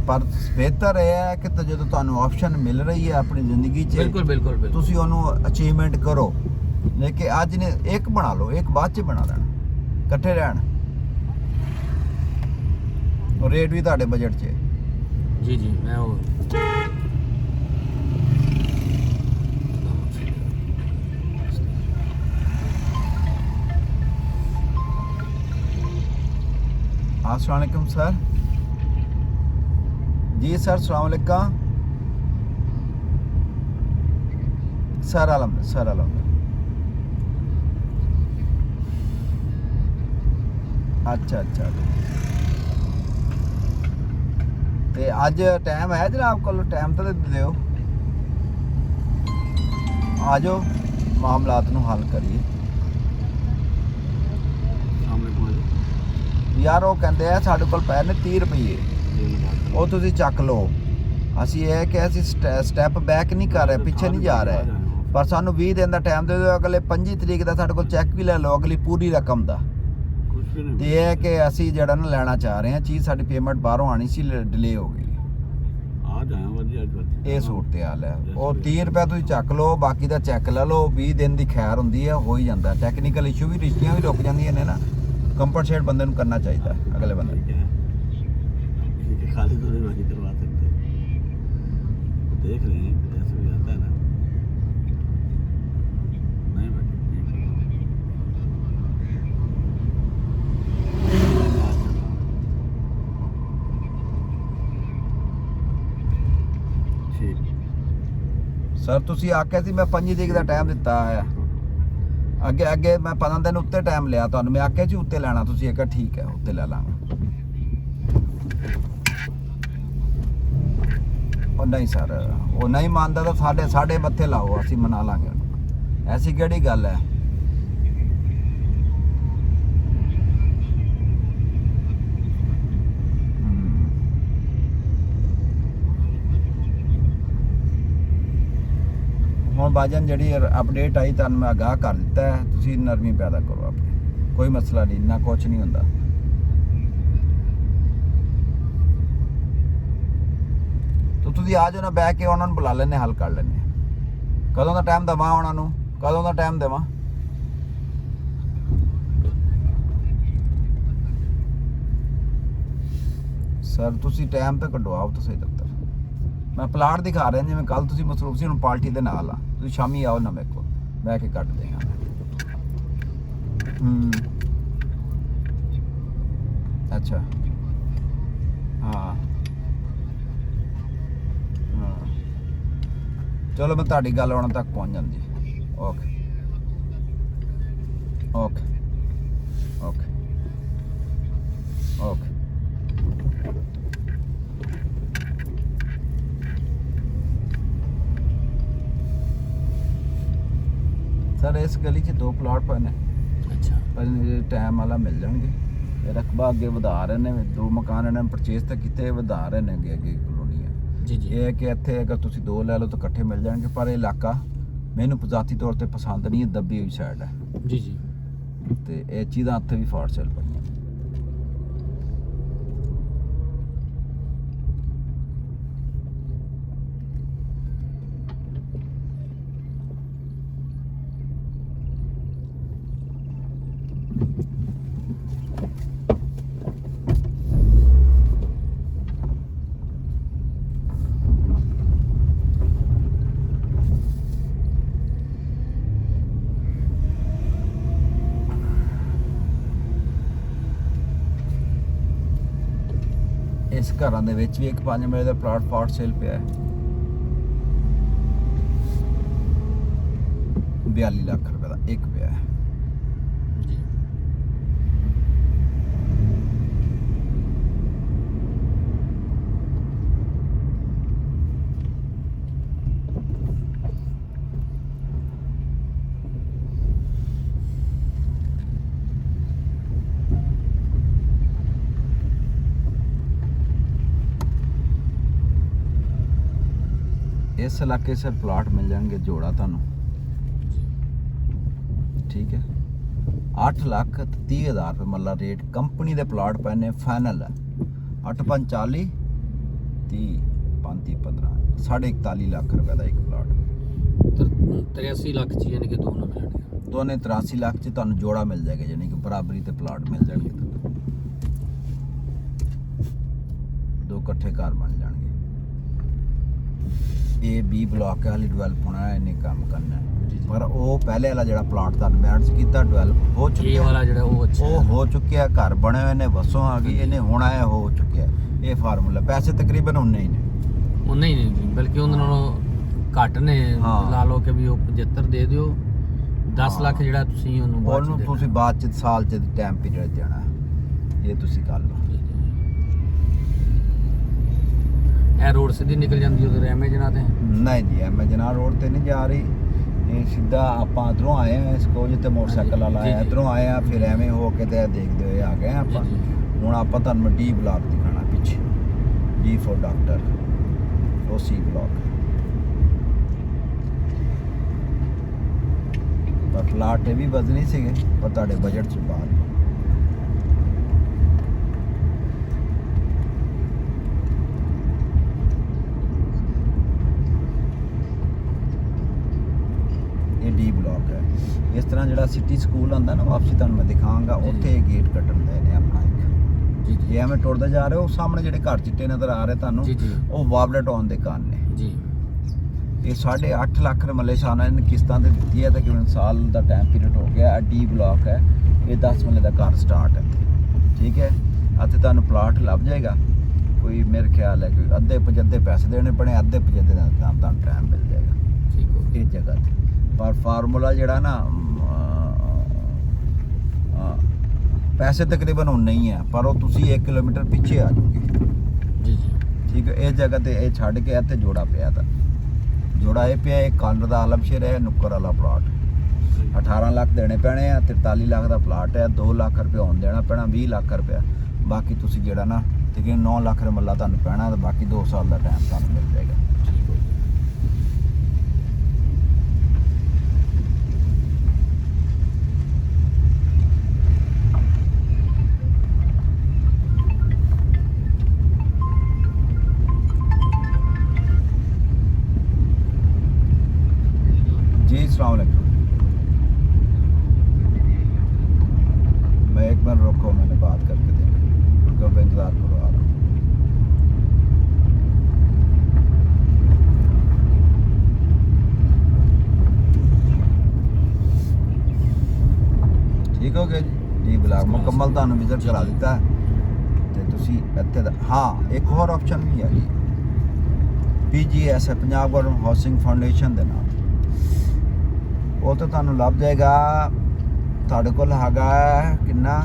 पर बेहतर है कि तो जो ਤੁਹਾਨੂੰ ਆਪਸ਼ਨ ਮਿਲ ਰਹੀ ਹੈ ਆਪਣੀ ਜ਼ਿੰਦਗੀ 'ਚ, ਬਿਲਕੁਲ ਬਿਲकुल ਬਿਲकुल। ਤੁਸੀਂ ਉਹਨੂੰ ਅਚੀਵਮੈਂਟ ਕਰੋ। ਲੇਕਿਨ ਅੱਜ ਨੇ ਇੱਕ ਬਣਾ ਲਓ, ਇੱਕ ਬਾਅਦ 'ਚ ਬਣਾ ਲੈਣਾ, ਇਕੱਠੇ ਰਹਿਣ। ਔਰ ਰੇਟ ਵੀ ਤੁਹਾਡੇ ਬਜਟ 'ਚ ਹੈ। जी जी। मैं वो अस्सलाम वालेकुम सर। जी सर अस्सलाम वालेकुम सर। अलहम्दुलिल्लाह सर, अलहम्दुलिल्लाह। ਅੱਛਾ ਤੇ ਅੱਜ ਟਾਈਮ ਹੈ ਜਨਾਬ ਕੋਲ? ਟਾਈਮ ਤਾਂ ਦੇ ਦਿਓ, ਆ ਜਾਓ ਮਾਮਲਾਤ ਨੂੰ ਹੱਲ ਕਰੀਏ। ਸਾਹਮਣੇ ਪਹੁੰਚ ਯਾਰ ਉਹ ਕਹਿੰਦੇ ਆ ਸਾਡੇ ਕੋਲ ਪਏ ਨੇ 30 ਰੁਪਏ, ਉਹ ਤੁਸੀਂ ਚੱਕ ਲਓ। ਅਸੀਂ ਇਹ ਕਿ ਅਸੀਂ ਸਟੈਪ ਬੈਕ ਨਹੀਂ ਕਰ ਰਹੇ, ਪਿੱਛੇ ਨਹੀਂ ਜਾ ਰਹੇ, ਪਰ ਸਾਨੂੰ 20 ਦਿਨ ਦਾ ਟਾਈਮ ਦੇ ਦਿਓ। ਅਗਲੇ 25 ਤਰੀਕ ਦਾ ਸਾਡੇ ਕੋਲ ਚੈੱਕ ਵੀ ਲੈ ਲਓ ਅਗਲੀ ਪੂਰੀ ਰਕਮ ਦਾ। ਕੁਝ ਵੀ ਨਹੀਂ ਤੇ ਇਹ ਹੈ ਕਿ ਅਸੀਂ ਜਿਹੜਾ ਨਾ ਲੈਣਾ ਚਾਹ ਰਹੇ ਹਾਂ ਚੀਜ਼, ਸਾਡੀ ਪੇਮੈਂਟ ਬਾਹਰੋਂ ਆਣੀ ਸੀ, ਡਿਲੇ ਹੋ ਗਈ। ਆ ਜਾਇਆ ਵਧੀਆ ਇਹ ਸੂਰਤ ਹਾਲ ਹੈ। ਉਹ 30 ਰੁਪਏ ਤੁਸੀਂ ਚੱਕ ਲਓ, ਬਾਕੀ ਦਾ ਚੈੱਕ ਲੈ ਲਓ। 20 ਦਿਨ ਦੀ ਖੈਰ ਹੁੰਦੀ ਹੈ, ਹੋ ਹੀ ਜਾਂਦਾ। ਟੈਕਨੀਕਲ ਇਸ਼ੂ ਵੀ, ਰਿਸ਼ਤੀਆਂ ਵੀ ਰੁਕ ਜਾਂਦੀਆਂ ਨੇ ਨਾ, ਕੰਪਨਸੇਟ ਬੰਦੇ ਨੂੰ ਕਰਨਾ ਚਾਹੀਦਾ ਅਗਲੇ ਬੰਦੇ ਨੂੰ। ठीक है, खाली तो नहीं बाकी करवा सकते, देख रहे हैं जैसे भी आता है ना। नहीं बाकी ठीक। ਸਰ ਤੁਸੀਂ ਆਖਿਆ ਸੀ ਮੈਂ 5 ਤਰੀਕ ਦਾ ਟਾਈਮ ਦਿੱਤਾ ਹੈ, ਅੱਗੇ ਮੈਂ 15 ਦਿਨ ਉੱਤੇ ਟਾਈਮ ਲਿਆ ਤੁਹਾਨੂੰ। ਮੈਂ ਆਖਿਆ ਸੀ ਉੱਤੇ ਲੈਣਾ, ਤੁਸੀਂ ਇਹ ਕਿਹਾ ਠੀਕ ਹੈ ਉੱਤੇ ਲੈ ਲਾਂਗਾ। ਉਹ ਨਹੀਂ ਸਰ, ਉਹ ਨਹੀਂ ਮੰਨਦਾ ਤਾਂ ਸਾਡੇ ਮੱਥੇ ਲਾਓ, ਅਸੀਂ ਮਨਾ ਲਾਂਗੇ ਉਹਨੂੰ। ਐਸੀ ਕਿਹੜੀ ਗੱਲ ਹੈ? ਹੁਣ ਬਾਜਨ ਜਿਹੜੀ ਅਪਡੇਟ ਆਈ ਤੁਹਾਨੂੰ ਮੈਂ ਆਗਾਹ ਕਰ ਦਿੱਤਾ ਹੈ, ਤੁਸੀਂ ਨਰਮੀ ਪੈਦਾ ਕਰੋ ਆਪਣੀ, ਕੋਈ ਮਸਲਾ ਨਹੀਂ, ਇੰਨਾ ਕੁਛ ਨਹੀਂ ਹੁੰਦਾ। ਤਾਂ ਤੁਸੀਂ ਆ ਜਾਓ ਨਾ, ਬਹਿ ਕੇ ਉਹਨਾਂ ਨੂੰ ਬੁਲਾ ਲੈਣੇ, ਹੱਲ ਕਰ ਲੈਣੇ। ਕਦੋਂ ਦਾ ਟਾਈਮ ਦੇਵਾਂ ਉਹਨਾਂ ਨੂੰ, ਕਦੋਂ ਦਾ ਟਾਈਮ ਦੇਵਾਂ? ਸਰ ਤੁਸੀਂ ਟਾਈਮ ਤੇ ਕੱਢੋ, ਆਓ ਤਾਂ ਸਹੀ ਦਫ਼ਤਰ। ਮੈਂ ਪਲਾਟ ਦਿਖਾ ਰਿਹਾ ਜਿਵੇਂ ਕੱਲ ਤੁਸੀਂ ਮਸਰੂਫ ਸੀ, ਹੁਣ ਪਾਰਟੀ ਦੇ ਨਾਲ ਆ, ਤੁਸੀਂ ਸ਼ਾਮੀ ਆਓ ਨਾ ਮੇਰੇ ਕੋਲ, ਬਹਿ ਕੇ ਕੱਢਦੇ ਹਾਂ। ਅੱਛਾ ਹਾਂ ਚਲੋ ਮੈਂ ਤੁਹਾਡੀ ਗੱਲ ਆਉਣ ਤੱਕ ਪਹੁੰਚ ਜਾਂਦੀ। Okay okay okay okay. Sir ਇਸ ਗਲੀ 'ਚ 2 ਪਲਾਟ ਪਏ ਨੇ, ਅੱਛਾ ਪਰ ਟਾਈਮ ਵਾਲਾ ਮਿਲ ਜਾਣਗੇ। ਇਹ ਰਕਬਾ ਅੱਗੇ ਵਧਾ ਰਹੇ ਨੇ, 2 ਮਕਾਨ ਇਹਨਾਂ ਨੇ ਪਰਚੇਸ ਤਾਂ ਕੀਤੇ, ਵਧਾ ਰਹੇ ਨੇ ਅੱਗੇ ਕਲੋਨੀਆਂ। ਜੀ ਜੀ। ਇਹ ਹੈ ਕਿ ਇੱਥੇ ਅਗਰ ਤੁਸੀਂ 2 ਲੈ ਲਓ ਤਾਂ ਇਕੱਠੇ ਮਿਲ ਜਾਣਗੇ, ਪਰ ਇਹ ਇਲਾਕਾ ਮੈਨੂੰ ਜ਼ਾਤੀ ਤੌਰ ਤੇ ਪਸੰਦ ਨਹੀਂ ਹੈ, ਦੱਬੀ ਹੋਈ ਸਾਈਡ ਹੈ ਜੀ ਜੀ। ਤੇ ਇਹ ਚੀਜ਼ਾਂ ਉੱਥੇ ਵੀ ਫਾਰ ਸੇਲ ਪਈਆਂ। ਇਸ ਘਰਾਂ ਦੇ ਵਿੱਚ ਵੀ ਇੱਕ 5 ਮਰਲੇ ਦਾ ਪਲਾਟ ਫਾਰ ਸੇਲ ਪਿਆ ਹੈ, 42 ਲੱਖ ਰੁਪਏ ਦਾ ਇੱਕ ਪਿਆ ਹੈ। ਜੀ ਇਸ ਇਲਾਕੇ ਸੇ ਪਲਾਟ ਮਿਲ ਜਾਣਗੇ ਜੋੜਾ ਤੁਹਾਨੂੰ, ਠੀਕ ਹੈ। 8,30,000 ਰੁਪਏ ਮੱਲਾ ਰੇਟ ਕੰਪਨੀ ਦੇ ਪਲਾਟ ਪਏ ਨੇ, ਫਾਈਨਲ ਹੈ 8,45 30 35 15 41.5 ਲੱਖ ਰੁਪਏ ਦਾ ਇੱਕ ਪਲਾਟ। 83 ਲੱਖ ਚ ਯਾਨੀ ਕਿ 2 ਨਾ ਮਿਲਣਗੇ, ਦੋਨੇ 83 ਲੱਖ ਚ ਤੁਹਾਨੂੰ ਜੋੜਾ ਮਿਲ ਜਾਏਗਾ, ਯਾਨੀ ਕਿ ਬਰਾਬਰੀ ਤੇ ਪਲਾਟ ਮਿਲ ਜਾਣਗੇ, 2 ਇਕੱਠੇ ਘਰ ਬਣ ਜਾਣਗੇ। ਇਹ B ਬਲਾਕ ਹੈ, ਹਾਲੇ ਡਿਵੈਲਪ ਹੋਣਾ ਹੈ, ਇਹਨੇ ਕੰਮ ਕਰਨਾ ਹੈ। ਪਰ ਉਹ ਪਹਿਲੇ ਵਾਲਾ ਜਿਹੜਾ ਪਲਾਟ ਤੁਹਾਨੂੰ ਮੈਂਟਸ ਕੀਤਾ, ਡਿਵੈਲਪ ਹੋ ਇਹ ਚੁੱਕਿਆ, ਵਾਲਾ ਜਿਹੜਾ ਉਹ ਅੱਛਾ ਉਹ ਹੋ ਚੁੱਕਿਆ, ਘਰ ਬਣੇ ਹੋਏ ਨੇ, ਵਸੋਂ ਆ ਗਈ, ਇਹਨੇ ਹੋਣਾ ਹੈ, ਹੋ ਚੁੱਕਿਆ। ਇਹ ਫਾਰਮੂਲਾ, ਪੈਸੇ ਤਕਰੀਬਨ ਉਨੇ ਹੀ ਨੇ। ਉਹ ਨਹੀਂ ਜੀ, ਬਲਕਿ ਉਹਨਾਂ ਨਾਲੋਂ ਘੱਟ ਨੇ। ਹਾਂ। ਲਾ ਲਓ ਕਿ ਵੀ ਉਹ 75 ਦੇ ਦਿਓ, 10 ਲੱਖ ਜਿਹੜਾ ਤੁਸੀਂ ਉਹਨੂੰ ਬਾਅਦ ਚ ਉਹਨੂੰ ਦੇਣਾ। ਤੁਸੀਂ ਬਾਅਦ ਚ ਸਾਲ ਚ ਟਾਈਮ ਪੀਰੀਅਡ ਦੇਣਾ। ਇਹ ਤੁਸੀਂ ਕਰ ਲਓ। ਇਹ ਰੋਡ ਸਿੱਧੀ ਨਿਕਲ ਜਾਂਦੀ ਉਧਰ ਐਮੇਜਨਾ ਤੇ? ਨਹੀਂ ਜੀ ਐਮੇਜਨਾ ਰੋਡ ਤੇ ਨਹੀਂ ਜਾ ਰਹੀ, ਇਹ ਸਿੱਧਾ ਆਪਾਂ ਇੱਧਰੋਂ ਆਏ ਆ ਇਸ ਕੋਲ ਜਿੱਥੇ ਮੋਟਰਸਾਈਕਲ ਵਾਲਾ ਜੀ, ਆਇਆ, ਜੀ। ਇੱਧਰੋਂ ਆਏ ਆ, ਫਿਰ ਐਵੇਂ ਹੋ ਕੇ ਤੇ ਦੇਖਦੇ ਹੋਏ ਆ ਗਏ ਆਪਾਂ। ਜੀ, ਜੀ। ਹੁਣ ਆਪਾਂ ਤੁਹਾਨੂੰ ਡੀ ਬਲਾਕ ਦਿਖਾਣਾ ਪਿੱਛੇ, ਡੀ ਫॉर ਡਾਕਟਰ, ਉਹ ਸੀ ਬਲਾਕ। ਪਰ ਪਲਾਟ ਇਹ ਵੀ ਬਦਲੀ ਸੀਗੇ, ਪਰ ਤੁਹਾਡੇ ਬਜਟ ਚ ਬਾਹਰ। ਇਹ ਡੀ ਬਲਾਕ ਹੈ। ਇਸ ਤਰ੍ਹਾਂ ਜਿਹੜਾ ਸਿਟੀ ਸਕੂਲ ਆਉਂਦਾ ਨਾ, ਵਾਪਸੀ ਤੁਹਾਨੂੰ ਮੈਂ ਦਿਖਾਵਾਂਗਾ, ਜੀ। ਉੱਥੇ ਇਹ ਗੇਟ ਕੱਟਣ ਦੇ ਨੇ ਆਪਣਾ ਇੱਕ। ਜੀ ਜੇ ਐਵੇਂ ਟੁਰਦੇ ਜਾ ਰਹੇ ਹੋ, ਸਾਹਮਣੇ ਜਿਹੜੇ ਘਰ ਚਿੱਟੇ ਨਜ਼ਰ ਆ ਰਹੇ ਤੁਹਾਨੂੰ, ਜੀ, ਜੀ। ਉਹ ਵਾਬਲੇਟ ਆਉਣ ਦੇ ਕਾਰਨ ਨੇ। ਜੀ ਇਹ 8.5 ਲੱਖ ਰੁਪਏ ਸਾਲ ਇਹਨਾਂ ਕਿਸ਼ਤਾਂ ਤੇ ਦਿੱਤੀ ਹੈ, ਤਕਰੀਬਨ ਸਾਲ ਦਾ ਟਾਈਮ ਪੀਰੀਅਡ ਹੋ ਗਿਆ। ਡੀ ਬਲਾਕ ਹੈ, ਇਹ 10 ਮਰਲੇ ਦਾ ਘਰ ਸਟਾਰਟ ਹੈ, ਠੀਕ ਹੈ। ਅਤੇ ਤੁਹਾਨੂੰ ਪਲਾਟ ਲੱਭ ਜਾਏਗਾ, ਕੋਈ ਮੇਰੇ ਖਿਆਲ ਹੈ ਕੋਈ ਅੱਧੇ 75 ਪੈਸੇ ਦੇਣੇ ਪਣੇ, ਅੱਧੇ 75 ਦਾ ਤੁਹਾਨੂੰ ਟਾਈਮ ਮਿਲ ਜਾਏਗਾ ਠੀਕ ਹੋ ਗਿਆ। ਇਹ ਜਗ੍ਹਾ ਤੇ। ਪਰ ਫਾਰਮੂਲਾ ਜਿਹੜਾ ਨਾ ਪੈਸੇ ਤਕਰੀਬਨ ਉਨੇ ਹੀ ਹੈ, ਪਰ ਉਹ ਤੁਸੀਂ 1 ਕਿਲੋਮੀਟਰ ਪਿੱਛੇ ਆ ਜਾਓਗੇ, ਜੀ ਜੀ ਠੀਕ ਹੈ। ਇਹ ਜਗ੍ਹਾ ਤੇ ਇਹ ਛੱਡ ਕੇ ਇੱਥੇ ਜੋੜਾ ਪਿਆ ਤਾਂ ਜੋੜਾ ਇਹ ਪਿਆ, ਇਹ ਕਾਲਰ ਦਾ ਆਲਮਸ਼ੇਰ ਹੈ, ਨੁੱਕਰ ਵਾਲਾ ਪਲਾਟ 18 ਲੱਖ ਦੇਣੇ ਪੈਣੇ ਆ। 43 ਲੱਖ ਦਾ ਪਲਾਟ ਹੈ, 2 ਲੱਖ ਰੁਪਏ ਹੋਣ ਦੇਣਾ ਪੈਣਾ, 20 ਲੱਖ ਰੁਪਇਆ। ਬਾਕੀ ਤੁਸੀਂ ਜਿਹੜਾ ਨਾ ਤਕਰੀਬਨ 9 ਲੱਖ ਰੁਪਏ ਮੱਲਾ ਤੁਹਾਨੂੰ ਪੈਣਾ, ਤੇ ਬਾਕੀ 2 ਸਾਲ ਦਾ ਟਾਈਮ ਤੁਹਾਨੂੰ ਮਿਲ ਜਾਏਗਾ। ਠੀਕ ਹੋ ਗਿਆ। जी अस्सलाम वालेकुम। मैं एक बार रुको, मैंने बात करके देखा, कब इंतज़ार करो, आ रहा हूँ। ठीक हो गया जी ब्लॉग मुकम्मल ਤੁਹਾਨੂੰ ਵਿਜ਼ਿਟ ਕਰਾ ਦਿੱਤਾ ਤੇ ਤੁਸੀਂ ਇੱਥੇ ਦਾ ਹਾਂ ਇੱਕ ਹੋਰ ਆਪਸ਼ਨ ਵੀ ਹੈ ਜੀ, PGS ਹੈ, ਪੰਜਾਬ ਗਵਰਨਮੈਂਟ ਹਾਊਸਿੰਗ ਫਾਊਂਡੇਸ਼ਨ ਦੇ ਨਾਲ। ਉਹ ਤਾਂ ਤੁਹਾਨੂੰ ਲੱਭ ਜਾਏਗਾ, ਤੁਹਾਡੇ ਕੋਲ ਹੈਗਾ ਕਿੰਨਾ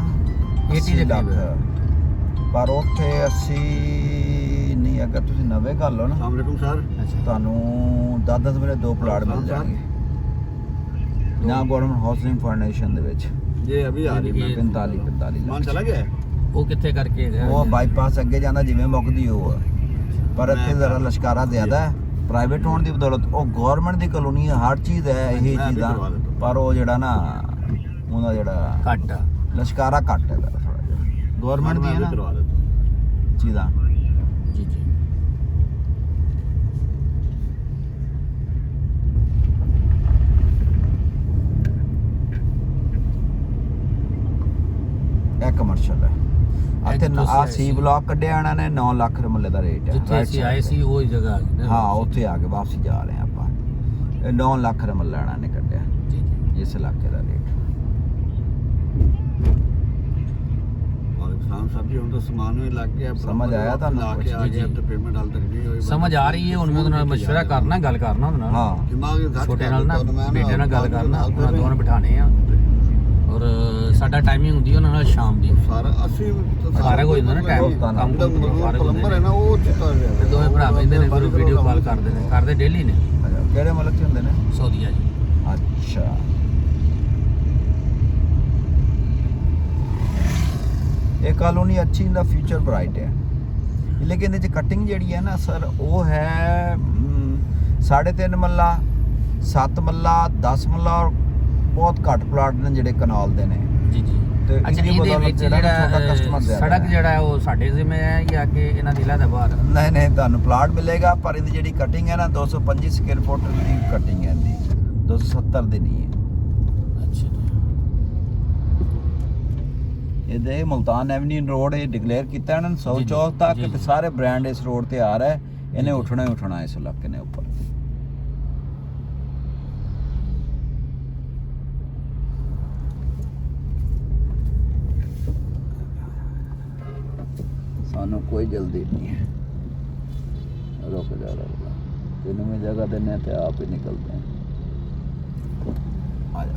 80 ਦੇ ਲੱਖ, ਕਰੀਬ। ਪਰ ਉੱਥੇ ਅਸੀਂ ਨਹੀਂ, ਅਗਰ ਤੁਸੀਂ ਨਵੇਂ ਕਰ ਲਓ ਨਾ, अस्सलाम सर। ਅੱਛਾ ਤੁਹਾਨੂੰ 10 ਵੇਲੇ 2 ਪਲਾਟ ਮਿਲ ਜਾਣਗੇ ਪੰਜਾਬ ਗਵਰਨਮੈਂਟ ਹਾਊਸਿੰਗ ਫਾਊਂਡੇਸ਼ਨ ਦੇ ਵਿੱਚ। ये अभी आ रही है। 45 मान ਲੱਖ। चला गया है? ਉਹ ਕਿੱਥੇ ਕਰਕੇ ਹੈਗਾ? ਉਹ ਬਾਈਪਾਸ ਅੱਗੇ ਜਾਂਦਾ ਜਿਵੇਂ ਮੁੱਕਦੀ ਉਹ ਆ। ਪਰ ਇੱਥੇ ਜ਼ਰਾ ਲਸ਼ਕਾਰਾ ਜ਼ਿਆਦਾ ਹੈ, ਪ੍ਰਾਈਵੇਟ ਹੋਣ ਦੀ ਬਦੌਲਤ। ਉਹ ਗਵਰਨਮੈਂਟ ਦੀ ਕਲੋਨੀ ਹੈ, ਹਰ ਚੀਜ਼ ਹੈ ਇਹ ਮੈਂ ਵੀ ਚੀਜ਼ਾਂ, ਕਰਵਾ ਦਿੱਤਾ। ਪਰ ਉਹ ਜਿਹੜਾ ਨਾ ਉਹਦਾ ਜਿਹੜਾ ਘੱਟ ਆ। ਲਸ਼ਕਾਰਾ ਘੱਟ ਹੈ ਥੋੜਾ ਜਿਹਾ। ਗਵਰਨਮੈਂਟ ਦੀ ਹੈ मैं भी ਨਾ करवा देता हूँ। ਚੀਜ਼ਾਂ। ਜੀ ਜੀ ਇਹ ਕਮਰਸ਼ੀਅਲ ਹੈ। ਇੱਥੇ ਜਿੱਥੋਂ ਆ ਅਸੀਂ ਸੀ ਆਏ ਬਲਾਕ ਕੱਢਿਆ ਇਹਨਾਂ ਨੇ, 9 ਲੱਖ ਰੁਪਏ ਦਾ ਰੇਟ ਹੈ। ਜਿੱਥੇ right ਅਸੀਂ side ਆਏ ਤੇ। ਸੀ ਉਹ ਹੀ ਜਗ੍ਹਾ ਆ ਗਈ ਨਾ। ਹਾਂ ਉੱਥੇ ਆ ਕੇ ਵਾਪਸੀ ਜਾ ਰਹੇ ਹਾਂ ਆਪਾਂ। ਇਹ 9 ਲੱਖ ਰੁਪਏ ਇਹਨਾਂ ਨੇ ਕੱਢਿਆ ਜੀ ਜੀ ਇਸ ਇਲਾਕੇ ਦਾ ਰੇਟ। और खान साहब जी हम तो सामान में लग गया। समझ आया था ना ला कुछ? के आ जी, गया, जी। अब तो पेमेंट हाल तक नहीं हुई। ਸਮਝ ਆ ਰਹੀ ਹੈ। ਹੁਣ ਮੈਂ ਉਹਦੇ ਨਾਲ ਮਸ਼ਵਰਾ ਕਰਨਾ, ਗੱਲ ਕਰਨਾ ਉਹਦੇ ਨਾਲ। ਹਾਂ दिमाग में घट ਛੋਟੇ गया, ਨਾਲ ਨਾ तो मैं ਬੇਟੇ ਨਾਲ ਗੱਲ बात ਕਰਨਾ, हाल ਉਹਨਾਂ पे ਦੋਵਾਂ ਨੂੰ ਬਿਠਾਣੇ ਆ। ਔਰ ਸਾਡਾ ਟਾਈਮਿੰਗ ਹੁੰਦੀ ਹੈ ਉਹਨਾਂ ਨਾਲ ਸ਼ਾਮ ਦੀ। सारा 80 तो ਫਾਰਗ ਹੋ ਜਾਂਦਾ ਨਾ ਟਾਈਮ, ਦੋਸਤਾਨਾ। ਕੰਮ एकदम ਤੋਂ ਫਾਰਗ ਹੁੰਦੇ प्लम्बर है ਨੇ। ना वो चिता है। ਤੇ ਦੋਵੇਂ ਭਰਾ ਬੈਠਦੇ ਨੇ, ਫਿਰ ਵੀਡੀਓ ਕਾਲ ਕਰਦੇ ਨੇ, ਕਰਦੇ ਡੇਲੀ ਨੇ। ਅੱਛਾ, ਕਿਹੜੇ ਮੁਲਕ 'ਚ ਹੁੰਦੇ ਨੇ? ਸਊਦੀਆ ਜੀ। ਅੱਛਾ ਇਹ ਕਾਲੋਨੀ ਅੱਛੀ, ਦਾ ਫਿਊਚਰ ਬ੍ਰਾਈਟ ਹੈ, ਲੇਕਿਨ ਇਹਦੇ 'ਚ ਕਟਿੰਗ ਜਿਹੜੀ ਹੈ ਨਾ ਸਰ, ਉਹ ਹੈ 3.5 ਮੱਲਾ, 7 ਮੱਲਾ, 10 ਮੱਲਾ, ਔਰ ਬਹੁਤ ਘੱਟ ਪਲਾਟ ਨੇ ਜਿਹੜੇ ਕਨਾਲ ਦੇ ਨੇ। ਜੀ ਜੀ ਤੇ ਅੱਛਾ, ਇਹਦੀ ਇਹਦੇ ਬਦੌਲਤ ਵਿੱਚ ਜਿਹੜਾ ਛੋਟਾ ਜਿਹੜਾ customer ਜ਼ਿਆਦਾ ਸੜਕ ਹੈ। ਜਿਹੜਾ ਹੈ ਉਹ ਸਾਡੇ ਜ਼ਿੰਮੇ ਹੈ ਜਾਂ ਕਿ ਇਹਨਾਂ ਦੀ ਲੈਦਾ ਬਾਹਰ? ਨਹੀਂ ਨਹੀਂ, ਤੁਹਾਨੂੰ ਪਲਾਟ ਮਿਲੇਗਾ, ਪਰ ਇਹਦੀ ਜਿਹੜੀ ਕਟਿੰਗ ਹੈ ਨਾ 225 ਸਕੁਅਰ ਫੁੱਟ ਦੀ ਕਟਿੰਗ ਹੈ ਇਹਦੀ, 270 ਦੀ ਨਹੀਂ ਹੈ। ਅੱਛਾ ਇਹਦੇ ਮੁਲਤਾਨ ਐਵਨਿਊ ਰੋਡ ਇਹ ਡਿਕਲੇਅਰ ਕੀਤਾ ਇਹਨਾਂ ਨੇ 100 ਜੀ, ਜੀ, ਚੌਕ ਤੱਕ, ਜੀ, ਤੇ ਜੀ। ਸਾਰੇ ਬ੍ਰਾਂਡ ਇਸ ਰੋਡ ਤੇ ਆ ਰਿਹਾ ਹੈ। ਇਹਨੇ ਜੀ। ਉੱਠਣਾ ਹੀ ਉੱਠਣਾ ਇਸ ਇਲਾਕੇ ਨੇ ਉੱਪਰ। ਸਾਨੂੰ ਕੋਈ ਜਲਦੀ ਨਹੀਂ ਹੈ, ਰੁਕ ਜਾ ਤੈਨੂੰ ਮੈਂ ਜਗ੍ਹਾ ਦਿੰਦੇ ਤੇ ਆਪ ਹੀ ਨਿਕਲਦੇ ਆ। ਆ ਜਾ